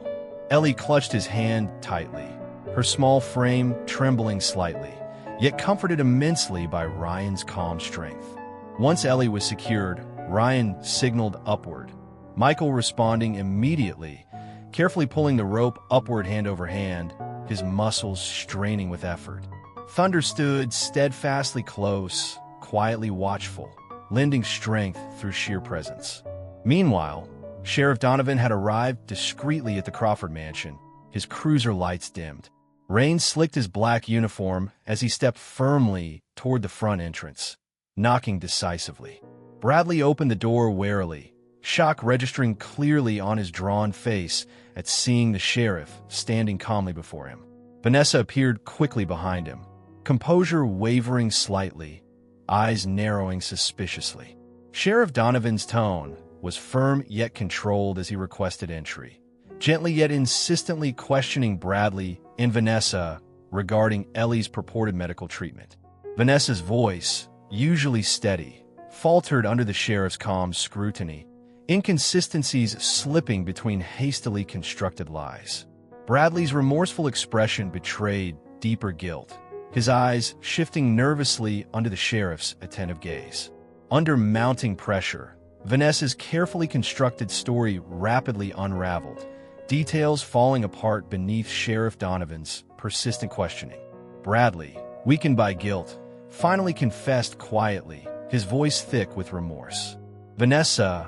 Ellie clutched his hand tightly, her small frame trembling slightly, yet comforted immensely by Ryan's calm strength. Once Ellie was secured, Ryan signaled upward, Michael responding immediately, carefully pulling the rope upward hand over hand, his muscles straining with effort. Thunder stood steadfastly close, quietly watchful, lending strength through sheer presence. Meanwhile, Sheriff Donovan had arrived discreetly at the Crawford mansion, his cruiser lights dimmed. Rain slicked his black uniform as he stepped firmly toward the front entrance, knocking decisively. Bradley opened the door warily, shock registering clearly on his drawn face at seeing the sheriff standing calmly before him. Vanessa appeared quickly behind him, composure wavering slightly, eyes narrowing suspiciously. Sheriff Donovan's tone was firm yet controlled as he requested entry, gently yet insistently questioning Bradley and Vanessa regarding Ellie's purported medical treatment. Vanessa's voice, usually steady, faltered under the sheriff's calm scrutiny, inconsistencies slipping between hastily constructed lies. Bradley's remorseful expression betrayed deeper guilt, his eyes shifting nervously under the sheriff's attentive gaze. Under mounting pressure, Vanessa's carefully constructed story rapidly unraveled, details falling apart beneath Sheriff Donovan's persistent questioning. Bradley, weakened by guilt, finally confessed quietly, his voice thick with remorse. Vanessa,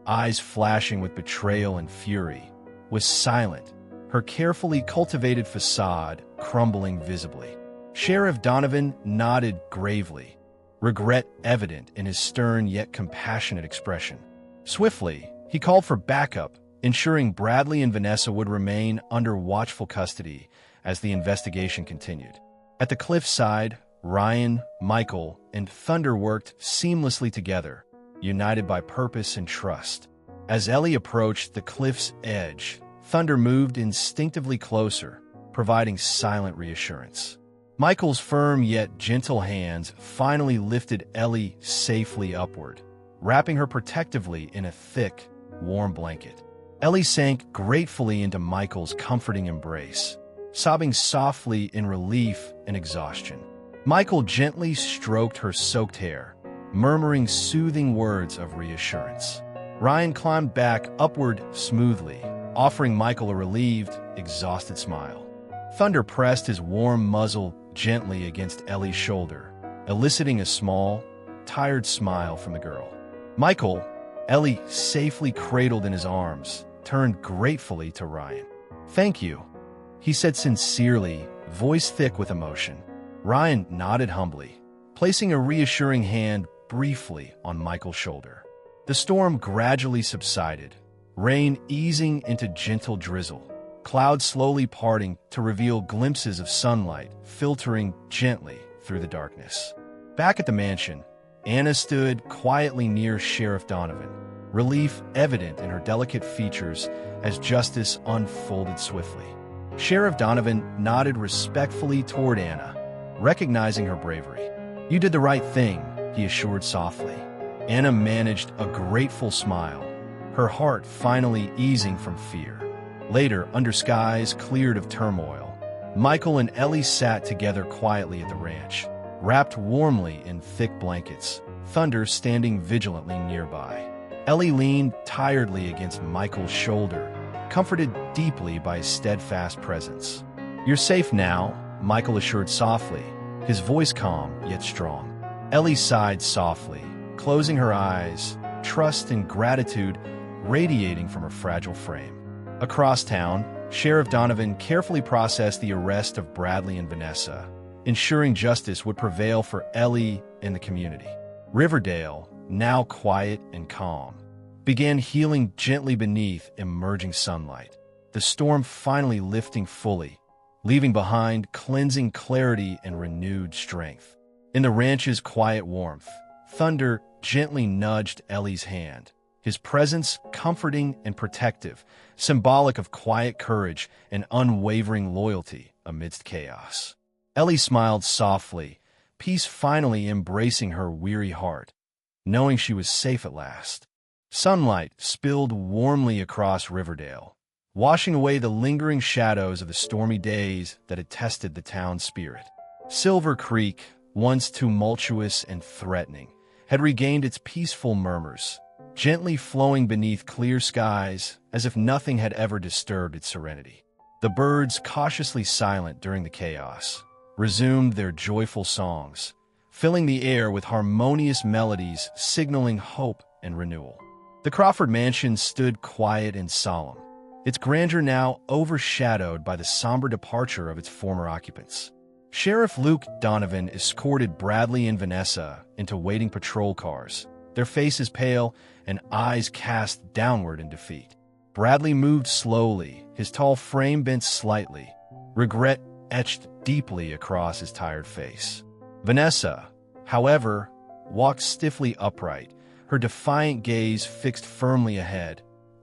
eyes flashing with betrayal and fury, was silent, her carefully cultivated facade crumbling visibly. Sheriff Donovan nodded gravely, regret evident in his stern yet compassionate expression. Swiftly, he called for backup, ensuring Bradley and Vanessa would remain under watchful custody as the investigation continued. At the cliffside, Ryan, Michael, and Thunder worked seamlessly together, united by purpose and trust. As Ellie approached the cliff's edge, Thunder moved instinctively closer, providing silent reassurance. Michael's firm yet gentle hands finally lifted Ellie safely upward, wrapping her protectively in a thick, warm blanket. Ellie sank gratefully into Michael's comforting embrace, sobbing softly in relief and exhaustion. Michael gently stroked her soaked hair, murmuring soothing words of reassurance. Ryan climbed back upward smoothly, offering Michael a relieved, exhausted smile. Thunder pressed his warm muzzle gently against Ellie's shoulder, eliciting a small, tired smile from the girl. Michael, Ellie safely cradled in his arms, turned gratefully to Ryan. "Thank you," he said sincerely, voice thick with emotion. Ryan nodded humbly, placing a reassuring hand briefly on Michael's shoulder. The storm gradually subsided, rain easing into gentle drizzle, clouds slowly parting to reveal glimpses of sunlight filtering gently through the darkness. Back at the mansion, Anna stood quietly near Sheriff Donovan, relief evident in her delicate features as justice unfolded swiftly. Sheriff Donovan nodded respectfully toward Anna, recognizing her bravery. "You did the right thing," he assured softly. Anna managed a grateful smile, her heart finally easing from fear. Later, under skies cleared of turmoil, Michael and Ellie sat together quietly at the ranch, wrapped warmly in thick blankets, Thunder standing vigilantly nearby. Ellie leaned tiredly against Michael's shoulder, comforted deeply by his steadfast presence. "You're safe now," Michael assured softly, his voice calm yet strong. Ellie sighed softly, closing her eyes, trust and gratitude radiating from her fragile frame. Across town, Sheriff Donovan carefully processed the arrest of Bradley and Vanessa, ensuring justice would prevail for Ellie and the community. Riverdale, now quiet and calm, began healing gently beneath emerging sunlight, the storm finally lifting fully, leaving behind cleansing clarity and renewed strength. In the ranch's quiet warmth, Thunder gently nudged Ellie's hand, his presence comforting and protective, symbolic of quiet courage and unwavering loyalty amidst chaos. Ellie smiled softly, peace finally embracing her weary heart, knowing she was safe at last. Sunlight spilled warmly across Riverdale, washing away the lingering shadows of the stormy days that had tested the town's spirit. Silver Creek, once tumultuous and threatening, had regained its peaceful murmurs, gently flowing beneath clear skies as if nothing had ever disturbed its serenity. The birds, cautiously silent during the chaos, resumed their joyful songs, filling the air with harmonious melodies signaling hope and renewal. The Crawford mansion stood quiet and solemn, its grandeur now overshadowed by the somber departure of its former occupants. Sheriff Luke Donovan escorted Bradley and Vanessa into waiting patrol cars, their faces pale and eyes cast downward in defeat. Bradley moved slowly, his tall frame bent slightly, regret etched deeply across his tired face. Vanessa, however, walked stiffly upright, her defiant gaze fixed firmly ahead,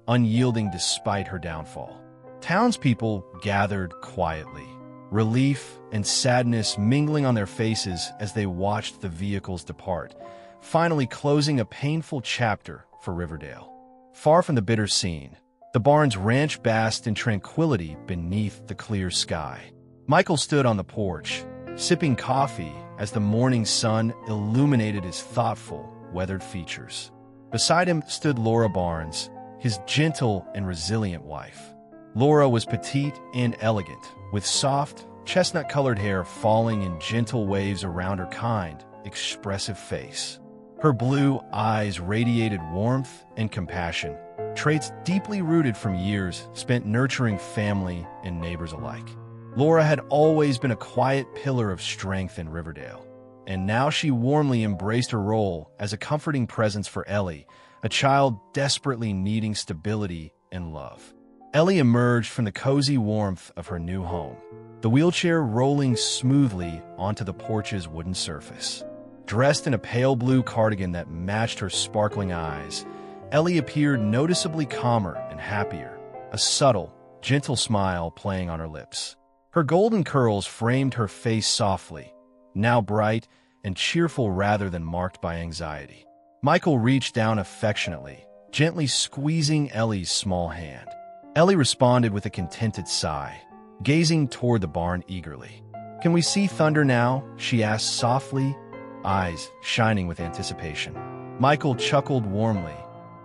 unyielding despite her downfall. Townspeople gathered quietly, relief and sadness mingling on their faces as they watched the vehicles depart, finally closing a painful chapter for Riverdale. Far from the bitter scene, the Barnes ranch basked in tranquility beneath the clear sky. Michael stood on the porch, sipping coffee as the morning sun illuminated his thoughtful, weathered features. Beside him stood Laura Barnes, his gentle and resilient wife. Laura was petite and elegant, with soft, chestnut-colored hair falling in gentle waves around her kind, expressive face. Her blue eyes radiated warmth and compassion, traits deeply rooted from years spent nurturing family and neighbors alike. Laura had always been a quiet pillar of strength in Riverdale, and now she warmly embraced her role as a comforting presence for Ellie, a child desperately needing stability and love. Ellie emerged from the cozy warmth of her new home, the wheelchair rolling smoothly onto the porch's wooden surface. Dressed in a pale blue cardigan that matched her sparkling eyes, Ellie appeared noticeably calmer and happier, a subtle, gentle smile playing on her lips. Her golden curls framed her face softly, now bright and cheerful rather than marked by anxiety. Michael reached down affectionately, gently squeezing Ellie's small hand. Ellie responded with a contented sigh, gazing toward the barn eagerly. "Can we see Thunder now?" she asked softly, eyes shining with anticipation. Michael chuckled warmly,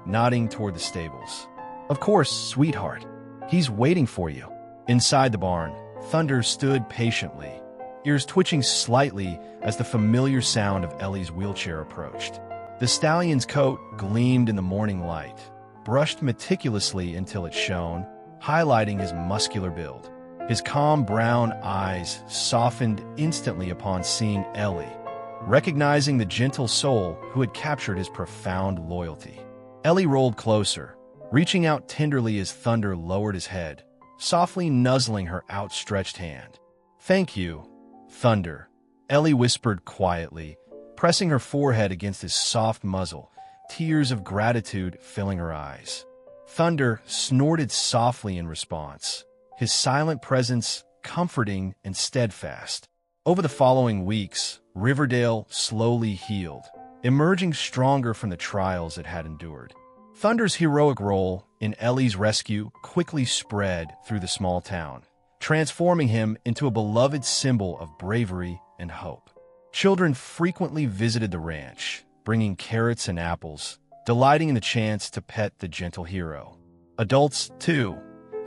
nodding toward the stables. "Of course, sweetheart. He's waiting for you." Inside the barn, Thunder stood patiently, ears twitching slightly as the familiar sound of Ellie's wheelchair approached. The stallion's coat gleamed in the morning light, brushed meticulously until it shone, highlighting his muscular build. His calm brown eyes softened instantly upon seeing Ellie, recognizing the gentle soul who had captured his profound loyalty. Ellie rolled closer, reaching out tenderly as Thunder lowered his head, softly nuzzling her outstretched hand. "Thank you, Thunder," Ellie whispered quietly, pressing her forehead against his soft muzzle, tears of gratitude filling her eyes. Thunder snorted softly in response, his silent presence comforting and steadfast. Over the following weeks, Riverdale slowly healed, emerging stronger from the trials it had endured. Thunder's heroic role in Ellie's rescue quickly spread through the small town, transforming him into a beloved symbol of bravery and hope. Children frequently visited the ranch, bringing carrots and apples, delighting in the chance to pet the gentle hero. Adults, too,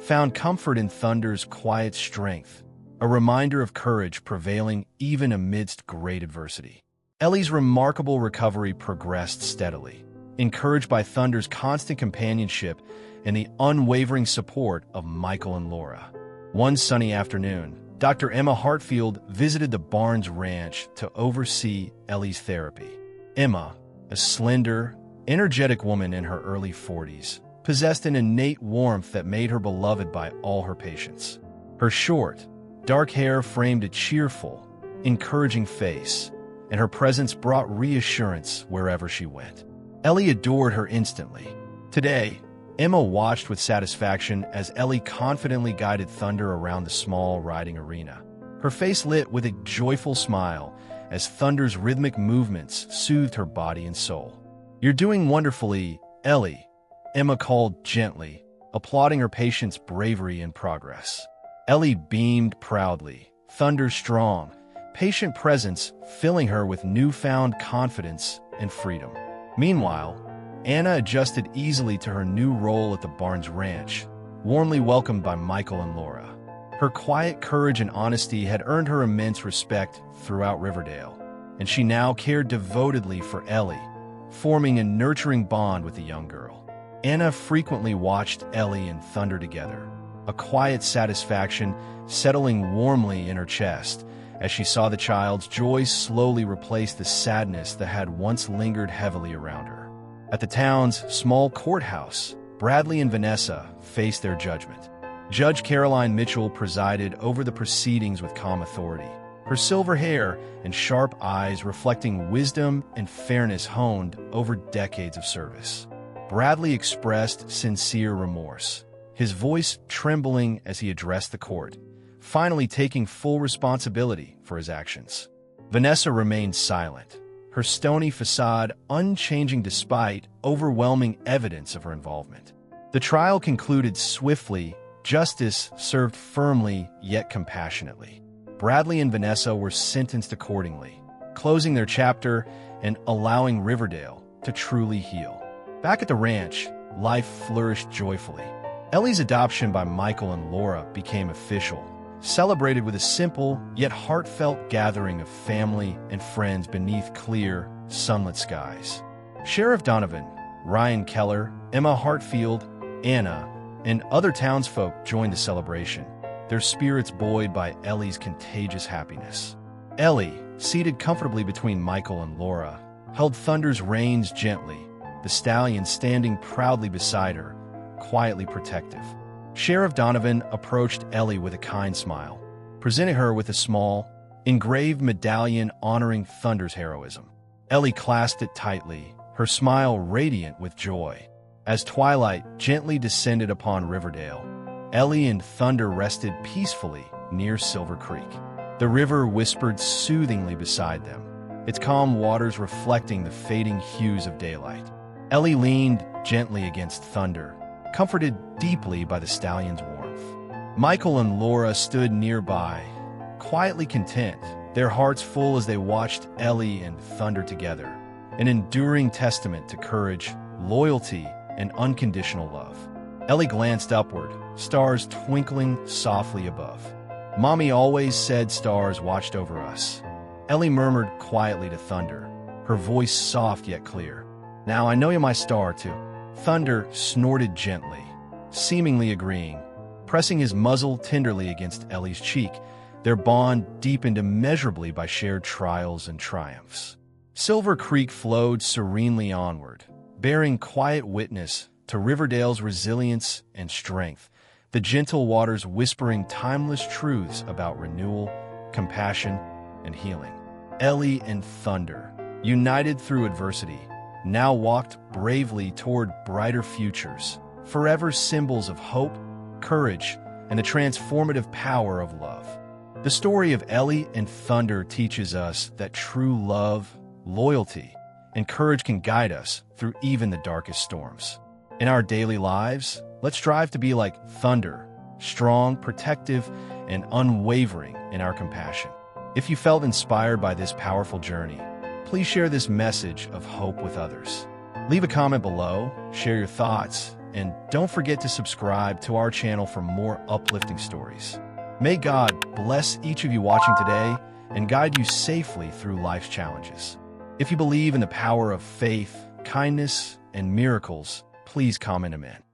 found comfort in Thunder's quiet strength, a reminder of courage prevailing even amidst great adversity. Ellie's remarkable recovery progressed steadily, encouraged by Thunder's constant companionship and the unwavering support of Michael and Laura. One sunny afternoon, Dr. Emma Hartfield visited the Barnes Ranch to oversee Ellie's therapy. Emma, a slender, energetic woman in her early 40s, possessed an innate warmth that made her beloved by all her patients. Her short, dark hair framed a cheerful, encouraging face, and her presence brought reassurance wherever she went. Ellie adored her instantly. Today, Emma watched with satisfaction as Ellie confidently guided Thunder around the small riding arena. Her face lit with a joyful smile as Thunder's rhythmic movements soothed her body and soul. "You're doing wonderfully, Ellie," Emma called gently, applauding her patient's bravery and progress. Ellie beamed proudly, Thunder's strong, patient presence filling her with newfound confidence and freedom. Meanwhile, Anna adjusted easily to her new role at the Barnes Ranch, warmly welcomed by Michael and Laura. Her quiet courage and honesty had earned her immense respect throughout Riverdale, and she now cared devotedly for Ellie, forming a nurturing bond with the young girl. Anna frequently watched Ellie and Thunder together, a quiet satisfaction settling warmly in her chest as she saw the child's joy slowly replace the sadness that had once lingered heavily around her. At the town's small courthouse, Bradley and Vanessa faced their judgment. Judge Caroline Mitchell presided over the proceedings with calm authority, her silver hair and sharp eyes reflecting wisdom and fairness honed over decades of service. Bradley expressed sincere remorse, his voice trembling as he addressed the court, finally taking full responsibility for his actions. Vanessa remained silent, her stony facade unchanging despite overwhelming evidence of her involvement. The trial concluded swiftly, justice served firmly yet compassionately. Bradley and Vanessa were sentenced accordingly, closing their chapter and allowing Riverdale to truly heal. Back at the ranch, life flourished joyfully. Ellie's adoption by Michael and Laura became official, celebrated with a simple yet heartfelt gathering of family and friends beneath clear, sunlit skies. Sheriff Donovan, Ryan Keller, Emma Hartfield, Anna, and other townsfolk joined the celebration, their spirits buoyed by Ellie's contagious happiness. Ellie, seated comfortably between Michael and Laura, held Thunder's reins gently, the stallion standing proudly beside her, quietly protective. Sheriff Donovan approached Ellie with a kind smile, presenting her with a small, engraved medallion honoring Thunder's heroism. Ellie clasped it tightly, her smile radiant with joy. As twilight gently descended upon Riverdale, Ellie and Thunder rested peacefully near Silver Creek. The river whispered soothingly beside them, its calm waters reflecting the fading hues of daylight. Ellie leaned gently against Thunder, comforted deeply by the stallion's warmth. Michael and Laura stood nearby, quietly content, their hearts full as they watched Ellie and Thunder together, an enduring testament to courage, loyalty, and unconditional love. Ellie glanced upward, stars twinkling softly above. "Mommy always said stars watched over us." Ellie murmured quietly to Thunder, her voice soft yet clear. "Now I know you're my star, too." Thunder snorted gently, seemingly agreeing, pressing his muzzle tenderly against Ellie's cheek, their bond deepened immeasurably by shared trials and triumphs. Silver Creek flowed serenely onward, bearing quiet witness to Riverdale's resilience and strength, the gentle waters whispering timeless truths about renewal, compassion, and healing. Ellie and Thunder, united through adversity, now walked bravely toward brighter futures, forever symbols of hope, courage, and the transformative power of love. The story of Ellie and Thunder teaches us that true love, loyalty, and courage can guide us through even the darkest storms. In our daily lives, let's strive to be like thunder, strong, protective, and unwavering in our compassion. If you felt inspired by this powerful journey, please share this message of hope with others. Leave a comment below, share your thoughts, and don't forget to subscribe to our channel for more uplifting stories. May God bless each of you watching today and guide you safely through life's challenges. If you believe in the power of faith, kindness, and miracles, please comment amen.